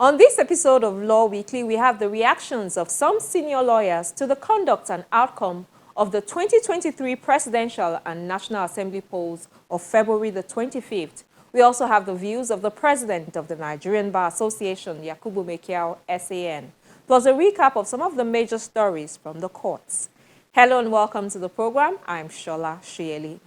On this episode of Law Weekly, we have the reactions of some senior lawyers to the conduct and outcome of the 2023 Presidential and National Assembly polls of February the 25th. We also have the views of the President of the Nigerian Bar Association, Maikyau, SAN, plus a recap of some of the major stories from the courts. Hello and welcome to the program. I'm Shola Shieli.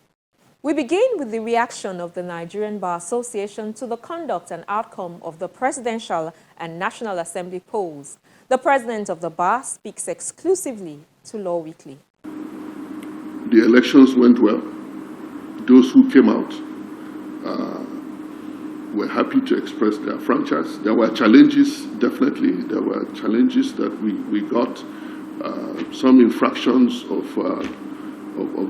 We begin with the reaction of the Nigerian Bar Association to the conduct and outcome of the Presidential and National Assembly polls. The President of the Bar speaks exclusively to Law Weekly. The elections went well. Those who came out were happy to express their franchise. There were challenges, definitely. There were challenges that we got. Some infractions of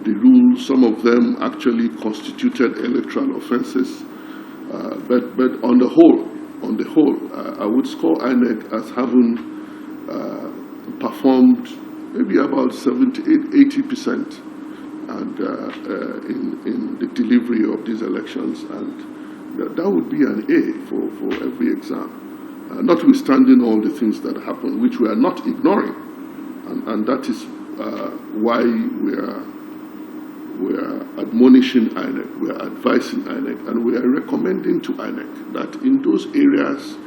the rules. Some of them actually constituted electoral offenses. But on the whole, I would score INEC as having performed maybe about 80% and in the delivery of these elections, and that would be an A for every exam, notwithstanding all the things that happened, which we are not ignoring, and that is why we are admonishing INEC, we are advising INEC, and we are recommending to INEC that in those areas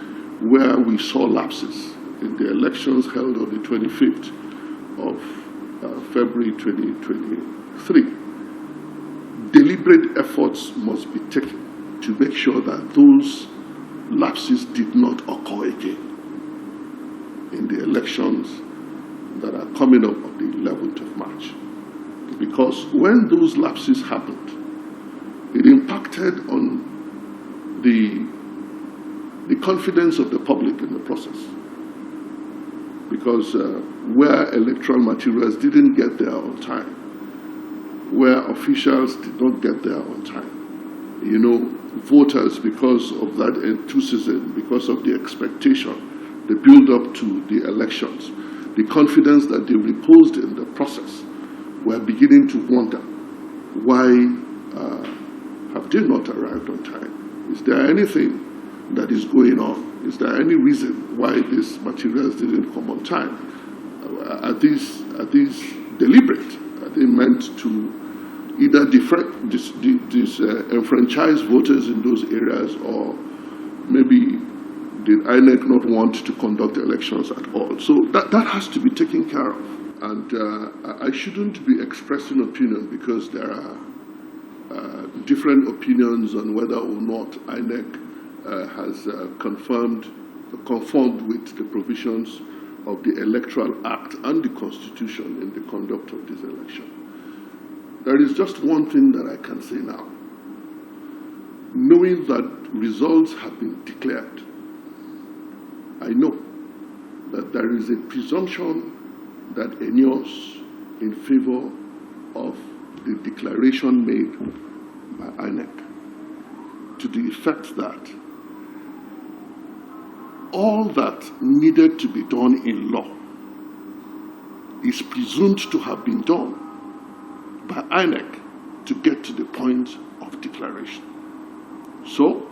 where we saw lapses in the elections held on the 25th of February 2023, deliberate efforts must be taken to make sure that those lapses did not occur again in the elections that are coming up on the 11th of March. Because when those lapses happened, it impacted on the confidence of the public in the process. Because where electoral materials didn't get there on time, where officials did not get there on time, voters, because of that enthusiasm, because of the expectation, the build-up to the elections, the confidence that they reposed in the process, were beginning to wonder, why have they not arrived on time? Is there anything that is going on? Is there any reason why these materials didn't come on time? Are these deliberate? Are they meant to either enfranchise voters in those areas, or maybe did INEC not want to conduct elections at all? So that has to be taken care of. And I shouldn't be expressing opinion, because there are different opinions on whether or not INEC has conformed with the provisions of the Electoral Act and the Constitution in the conduct of this election. There is just one thing that I can say now. Knowing that results have been declared, I know that there is a presumption that inures in favor of the declaration made by INEC, to the effect that all that needed to be done in law is presumed to have been done by INEC to get to the point of declaration. So,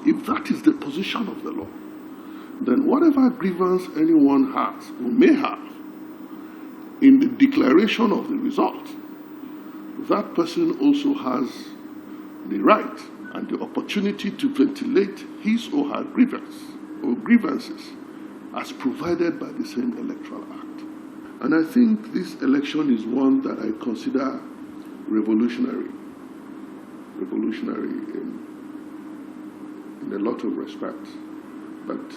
if that is the position of the law, then whatever grievance anyone has or may have in the declaration of the result, that person also has the right and the opportunity to ventilate his or her grievance or grievances as provided by the same Electoral Act. And I think this election is one that I consider revolutionary in a lot of respects. But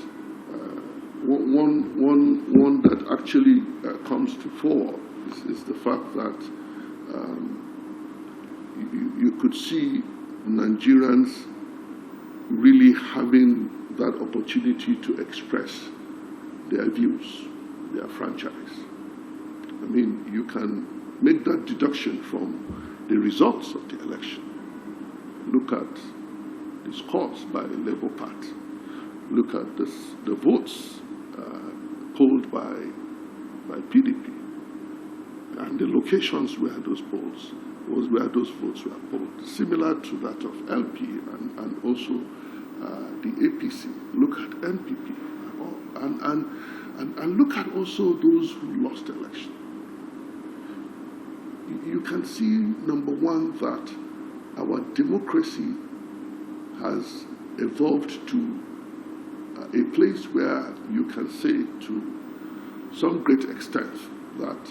one that actually comes to fore is the fact that you could see Nigerians really having that opportunity to express their views, their franchise. I mean, you can make that deduction from the results of the election. Look at the scores by the Labour Party. Look at the votes polled by PDP, and the locations where those votes were polled, similar to that of LP and also the APC, look at NPP, and look at also those who lost election. You can see, number one, that our democracy has evolved to a place where you can say to some great extent that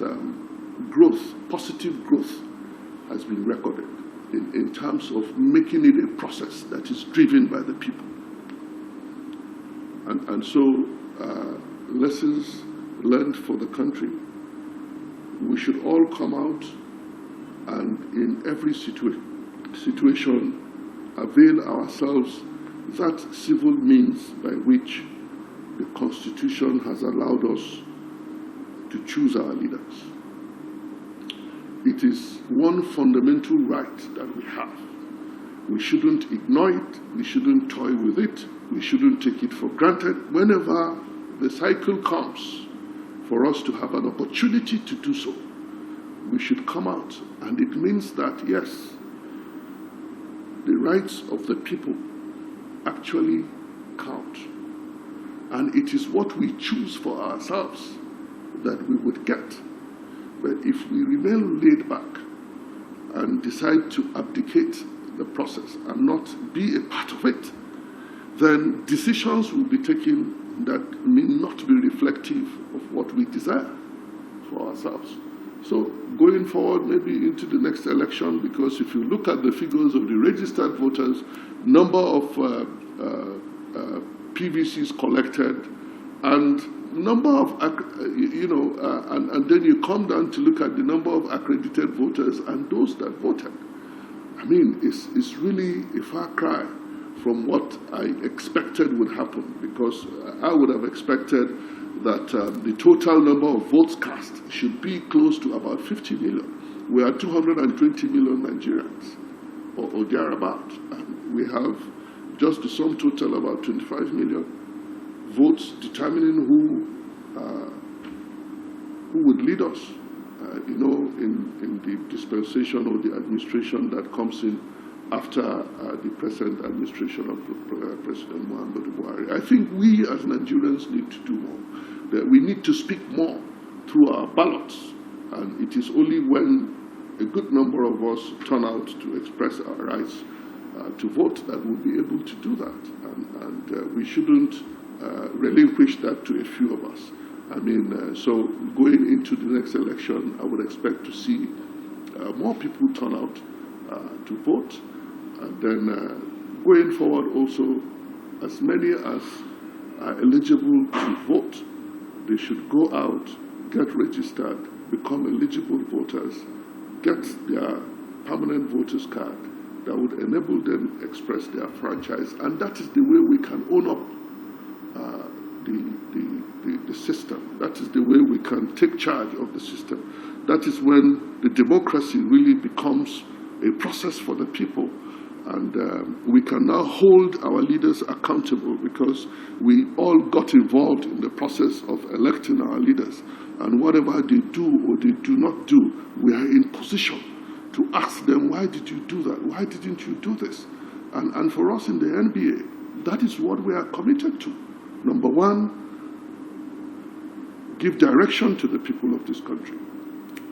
growth, positive growth, has been recorded in terms of making it a process that is driven by the people. And so, lessons learned for the country, we should all come out and in every situation avail ourselves that civil means by which the Constitution has allowed us to choose our leaders. It is one fundamental right that we have. We shouldn't ignore it, we shouldn't toy with it, we shouldn't take it for granted. Whenever the cycle comes for us to have an opportunity to do so, we should come out. And it means that, yes, the rights of the people actually count. And it is what we choose for ourselves that we would get. But if we remain laid back and decide to abdicate the process and not be a part of it, then decisions will be taken that may not be reflective of what we desire for ourselves. So going forward, maybe into the next election, because if you look at the figures of the registered voters, number of PVCs collected, and number of, and then you come down to look at the number of accredited voters and those that voted. I mean, it's really a far cry from what I expected would happen, because I would have expected that the total number of votes cast should be close to about 50 million. We are 220 million Nigerians, or thereabout. And we have just the sum total about 25 million votes determining who would lead us, in the dispensation or the administration that comes in after the present administration of President Muhammadu Buhari. I think we as Nigerians need to do more. That we need to speak more through our ballots, and it is only when a good number of us turn out to express our rights to vote that we'll be able to do that, and we shouldn't relinquish that to a few of us. I mean, so going into the next election, I would expect to see more people turn out to vote, and then going forward also, as many as are eligible to vote, they should go out, get registered, become eligible voters, get their permanent voters card that would enable them to express their franchise. And that is the way we can own up the system. That is the way we can take charge of the system. That is when the democracy really becomes a process for the people. And we can now hold our leaders accountable, because we all got involved in the process of electing our leaders. And whatever they do or they do not do, we are in position to ask them, why did you do that? Why didn't you do this? And for us in the NBA, that is what we are committed to. Number one, give direction to the people of this country.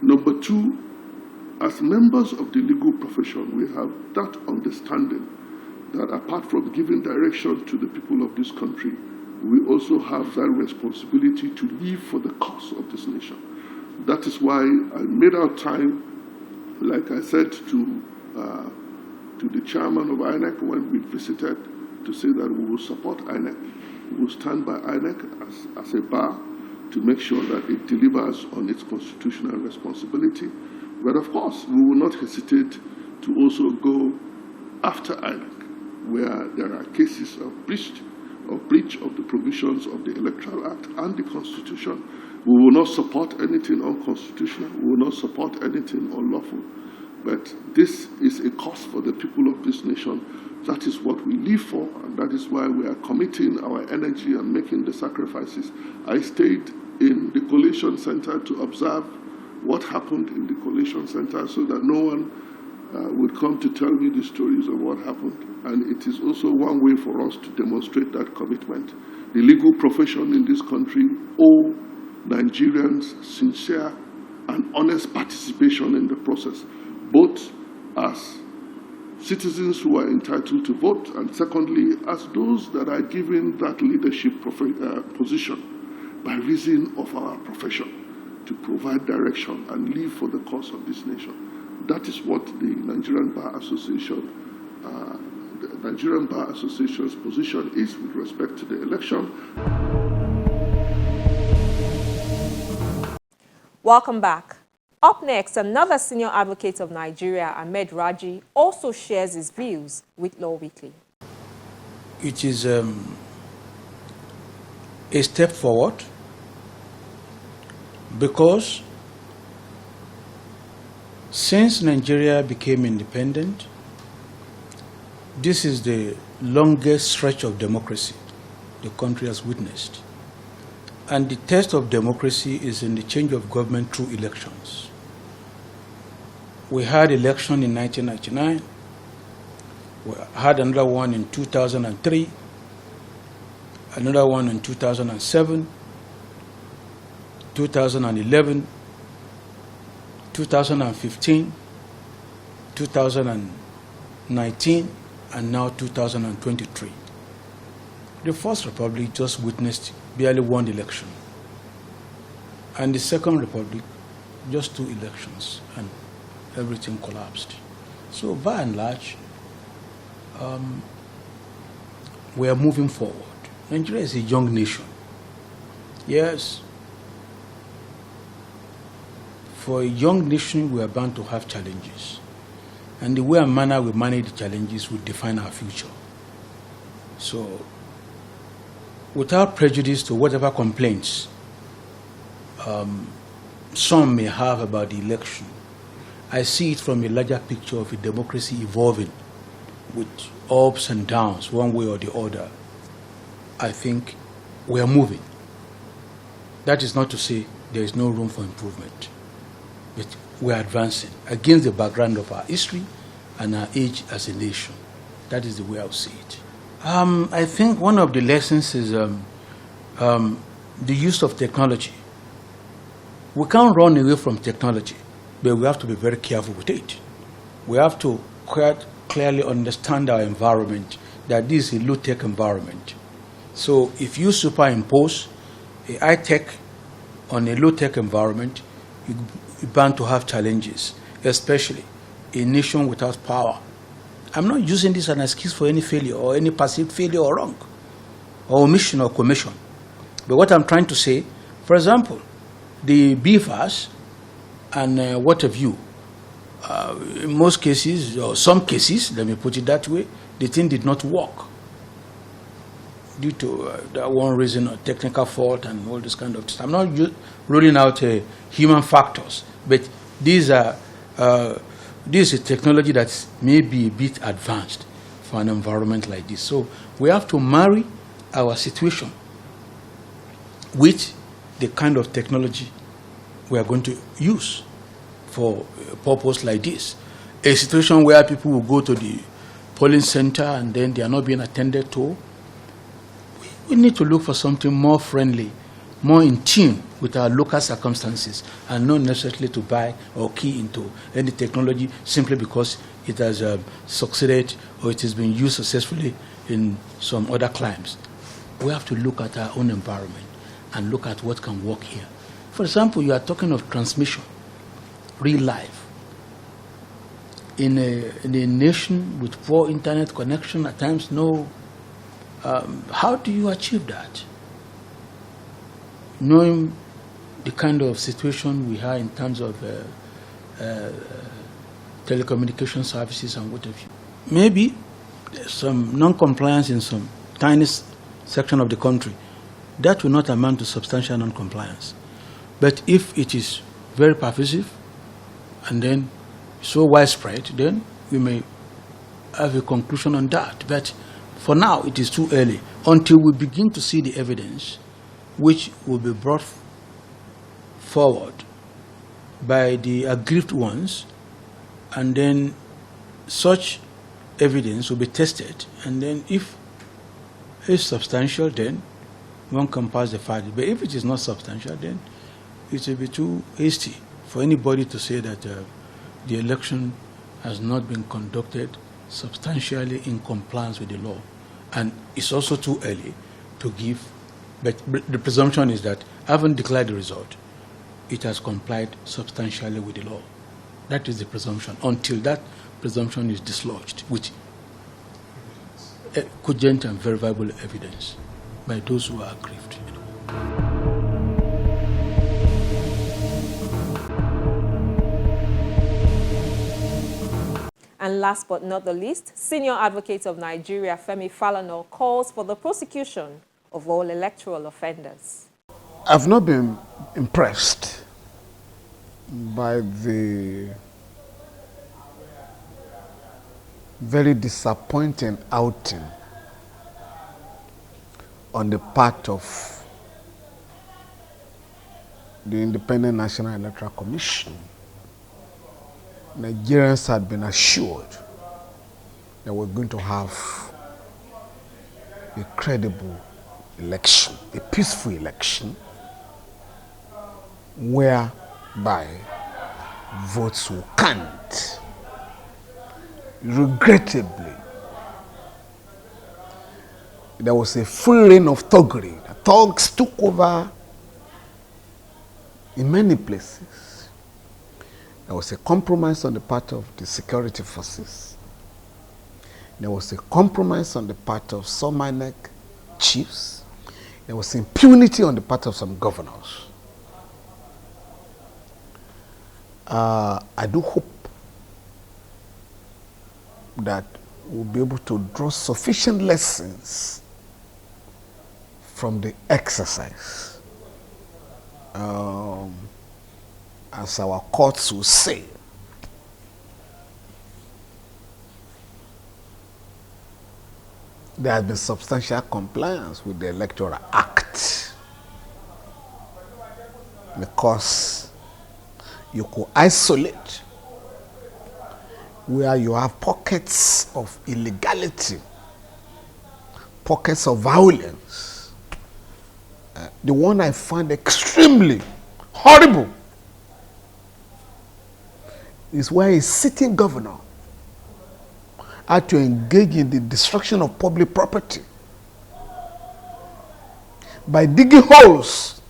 Number two, as members of the legal profession, we have that understanding that apart from giving direction to the people of this country, we also have that responsibility to live for the cause of this nation. That is why I made our time, like I said to the chairman of INEC when we visited, to say that we will support INEC. We will stand by INEC as a bar to make sure that it delivers on its constitutional responsibility. But of course, we will not hesitate to also go after INEC, where there are cases of breach of the provisions of the Electoral Act and the Constitution. We will not support anything unconstitutional. We will not support anything unlawful. But this is a cause for the people of this nation. That is what we live for, and that is why we are committing our energy and making the sacrifices. I stayed in the Collation Center to observe what happened in the Collation Center, so that no one would come to tell me the stories of what happened. And it is also one way for us to demonstrate that commitment. The legal profession in this country owe Nigerians sincere and honest participation in the process, both as citizens who are entitled to vote, and secondly, as those that are given that leadership position by reason of our profession to provide direction and live for the cause of this nation. That is what the Nigerian Bar Association's position is with respect to the election. Welcome back. Up next, another senior advocate of Nigeria, Ahmed Raji, also shares his views with Law Weekly. It is a step forward because since Nigeria became independent, this is the longest stretch of democracy the country has witnessed. And the test of democracy is in the change of government through elections. We had election in 1999. We had another one in 2003, another one in 2007, 2011, 2015, 2019, and now 2023. The First Republic just witnessed barely one election. And the Second Republic, just 2 elections, and everything collapsed. So by and large, we are moving forward. Nigeria is a young nation. Yes, for a young nation, we are bound to have challenges. And the way and manner we manage the challenges will define our future. So, without prejudice to whatever complaints some may have about the election, I see it from a larger picture of a democracy evolving with ups and downs, one way or the other. I think we are moving. That is not to say there is no room for improvement, but we are advancing against the background of our history and our age as a nation. That is the way I see it. I think one of the lessons is the use of technology. We can't run away from technology, but we have to be very careful with it. We have to quite clearly understand our environment, that this is a low-tech environment. So if you superimpose a high-tech on a low-tech environment, you're bound to have challenges, especially a nation without power. I'm not using this as an excuse for any failure or any perceived failure or wrong, or omission or commission. But what I'm trying to say, for example, the BFAS and what have you, in most cases, or some cases, let me put it that way, the thing did not work due to that one reason or technical fault and all this kind of stuff. I'm not ruling out human factors, but these are this is a technology that may be a bit advanced for an environment like this. So we have to marry our situation with the kind of technology we are going to use for a purpose like this. A situation where people will go to the polling center and then they are not being attended to. We need to look for something more friendly, more in tune with our local circumstances, and not necessarily to buy or key into any technology simply because it has succeeded or it has been used successfully in some other climes. We have to look at our own environment and look at what can work here. For example, you are talking of transmission, real life. In a nation with poor internet connection, at times how do you achieve that? Knowing the kind of situation we have in terms of telecommunication services and what have you. Maybe there's some non-compliance in some tiny section of the country. That will not amount to substantial non-compliance. But if it is very pervasive and then so widespread, then we may have a conclusion on that. But for now, it is too early until we begin to see the evidence which will be brought forward by the aggrieved ones, and then such evidence will be tested, and then if it's substantial, then one can pass the fact. But if it is not substantial, then it will be too hasty for anybody to say that the election has not been conducted substantially in compliance with the law. And it's also too early to give, but the presumption is that having declared the result, it has complied substantially with the law. That is the presumption, until that presumption is dislodged with cogent and verifiable evidence by those who are aggrieved. And last but not the least, Senior Advocate of Nigeria, Femi Falana, calls for the prosecution of all electoral offenders. I've not been impressed by the very disappointing outing on the part of the Independent National Electoral Commission. Nigerians had been assured that we're going to have a credible election, a peaceful election, whereby votes will count. Regrettably, there was a full reign of thuggery. The thugs took over in many places. There was a compromise on the part of the security forces. There was a compromise on the part of some INEC chiefs. There was impunity on the part of some governors. I do hope that we'll be able to draw sufficient lessons from the exercise. As our courts will say, there has been substantial compliance with the Electoral Act, because you could isolate where you have pockets of illegality, pockets of violence. The one I found extremely horrible is where a sitting governor had to engage in the destruction of public property by digging holes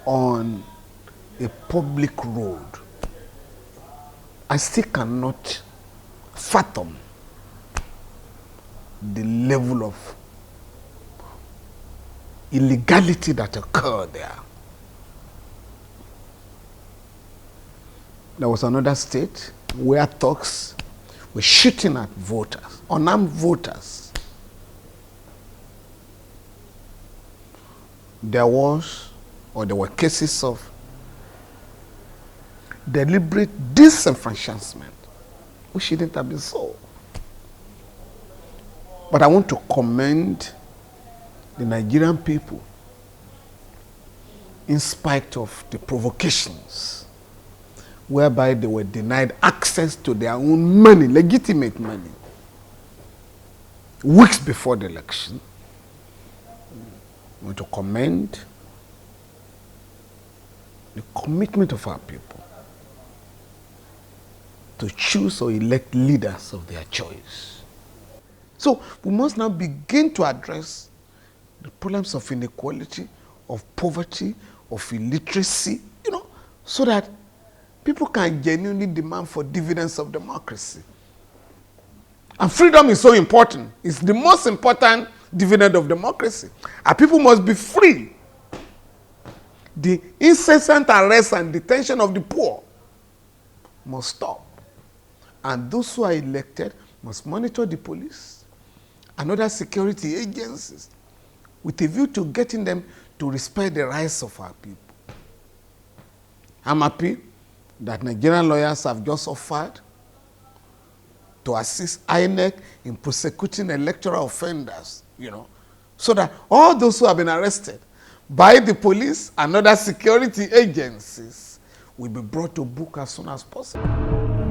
on a public road. I still cannot fathom the level of illegality that occurred there. There was another state where thugs were shooting at voters, unarmed voters. There were cases of deliberate disenfranchisement, which shouldn't have been so. But I want to commend the Nigerian people in spite of the provocations whereby they were denied access to their own money, legitimate money, weeks before the election. I want to commend the commitment of our people to choose or elect leaders of their choice. So we must now begin to address the problems of inequality, of poverty, of illiteracy, so that people can genuinely demand for dividends of democracy. And freedom is so important. It's the most important dividend of democracy. And people must be free. The incessant arrest and detention of the poor must stop. And those who are elected must monitor the police and other security agencies with a view to getting them to respect the rights of our people. I'm happy that Nigerian lawyers have just offered to assist INEC in prosecuting electoral offenders, so that all those who have been arrested by the police and other security agencies will be brought to book as soon as possible.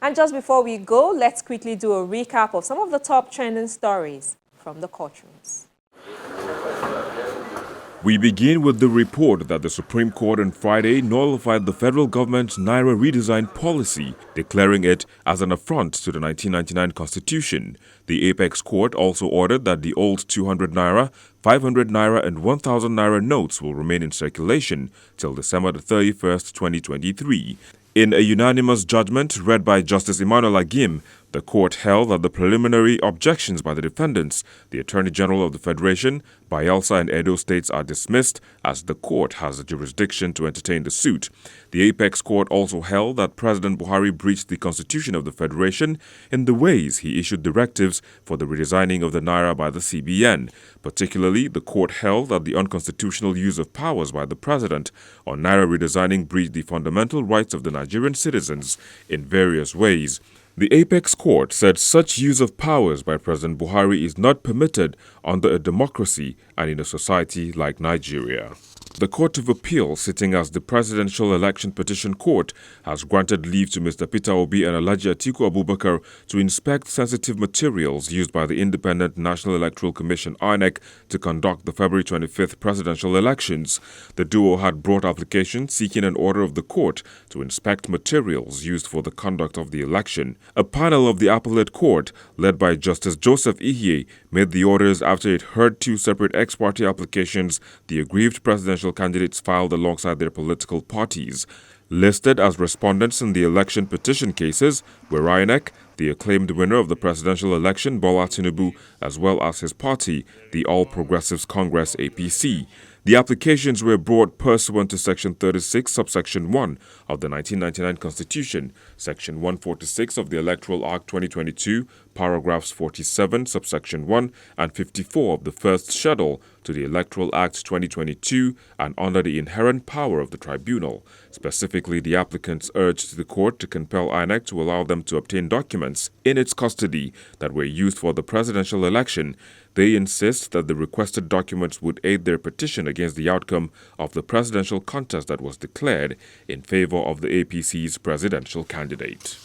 And just before we go, let's quickly do a recap of some of the top trending stories from the courtrooms. We begin with the report that the Supreme Court on Friday nullified the federal government's Naira redesign policy, declaring it as an affront to the 1999 Constitution. The Apex Court also ordered that the old 200 Naira, 500 Naira and 1,000 Naira notes will remain in circulation till December 31st, 2023. In a unanimous judgment read by Justice Emmanuel Agim, the court held that the preliminary objections by the defendants, the Attorney General of the Federation, Bayelsa and Edo states are dismissed as the court has the jurisdiction to entertain the suit. The Apex Court also held that President Buhari breached the Constitution of the Federation in the ways he issued directives for the redesigning of the Naira by the CBN. Particularly, the court held that the unconstitutional use of powers by the President on Naira redesigning breached the fundamental rights of the Nigerian citizens in various ways. The Apex Court said such use of powers by President Buhari is not permitted under a democracy and in a society like Nigeria. The Court of Appeal, sitting as the Presidential Election Petition Court, has granted leave to Mr. Peter Obi and Alhaji Atiku Abubakar to inspect sensitive materials used by the Independent National Electoral Commission (INEC) to conduct the February 25th presidential elections. The duo had brought applications seeking an order of the court to inspect materials used for the conduct of the election. A panel of the appellate court, led by Justice Joseph Ihie, made the orders after it heard two separate ex-parte applications the aggrieved presidential candidates filed alongside their political parties. Listed as respondents in the election petition cases were INEC, the acclaimed winner of the presidential election, Bola Tinubu, as well as his party, the All Progressives Congress (APC). The applications were brought pursuant to Section 36, subsection 1 of the 1999 Constitution, Section 146 of the Electoral Act 2022, paragraphs 47, subsection 1 and 54 of the First Schedule to the Electoral Act 2022 and under the inherent power of the tribunal. Specifically, the applicants urged the court to compel INEC to allow them to obtain documents in its custody that were used for the presidential election. They insist that the requested documents would aid their petition against the outcome of the presidential contest that was declared in favor of the APC's presidential candidate.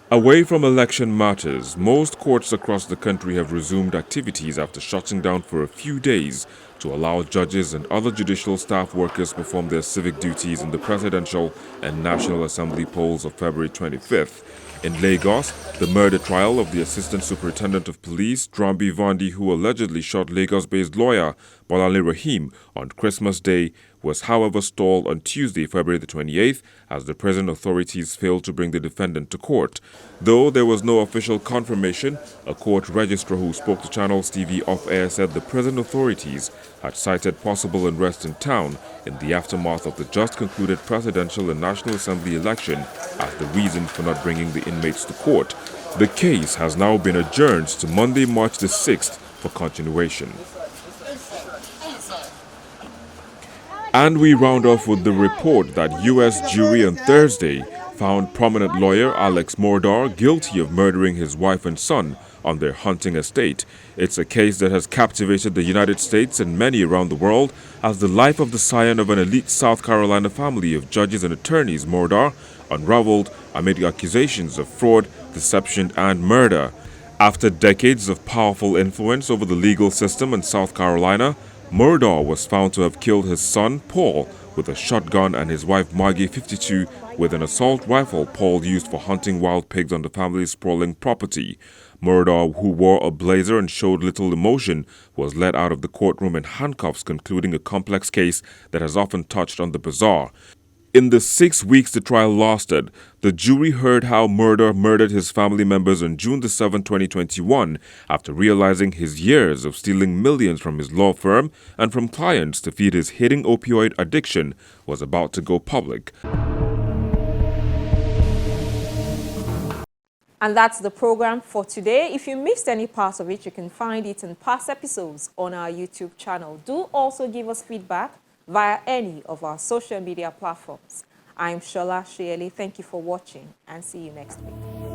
Away from election matters, most courts across the country have resumed activities after shutting down for a few days to allow judges and other judicial staff workers perform their civic duties in the presidential and National Assembly polls of February 25th. In Lagos, the murder trial of the Assistant Superintendent of Police, Drambi Vandi, who allegedly shot Lagos-based lawyer Bolanle Rahim on Christmas Day, was however stalled on Tuesday, February the 28th, as the prison authorities failed to bring the defendant to court. Though there was no official confirmation, a court registrar who spoke to Channels TV off-air said the prison authorities had cited possible unrest in town in the aftermath of the just-concluded presidential and National Assembly election as the reason for not bringing the inmates to court. The case has now been adjourned to Monday, March the 6th for continuation. And we round off with the report that U.S. jury on Thursday found prominent lawyer Alex Mordor guilty of murdering his wife and son on their hunting estate. It's a case that has captivated the United States and many around the world as the life of the scion of an elite South Carolina family of judges and attorneys, Mordor, unraveled amid accusations of fraud, deception, and murder. After decades of powerful influence over the legal system in South Carolina, Mordor was found to have killed his son, Paul, with a shotgun and his wife, Maggie, 52, with an assault rifle Paul used for hunting wild pigs on the family's sprawling property. Mordor, who wore a blazer and showed little emotion, was led out of the courtroom in handcuffs, concluding a complex case that has often touched on the bizarre. In the 6 weeks the trial lasted, the jury heard how Mordor murdered his family members on June 7, 2021, after realizing his years of stealing millions from his law firm and from clients to feed his hidden opioid addiction was about to go public. And that's the program for today. If you missed any parts of it, you can find it in past episodes on our YouTube channel. Do also give us feedback via any of our social media platforms. I'm Shola Shieli. Thank you for watching and see you next week.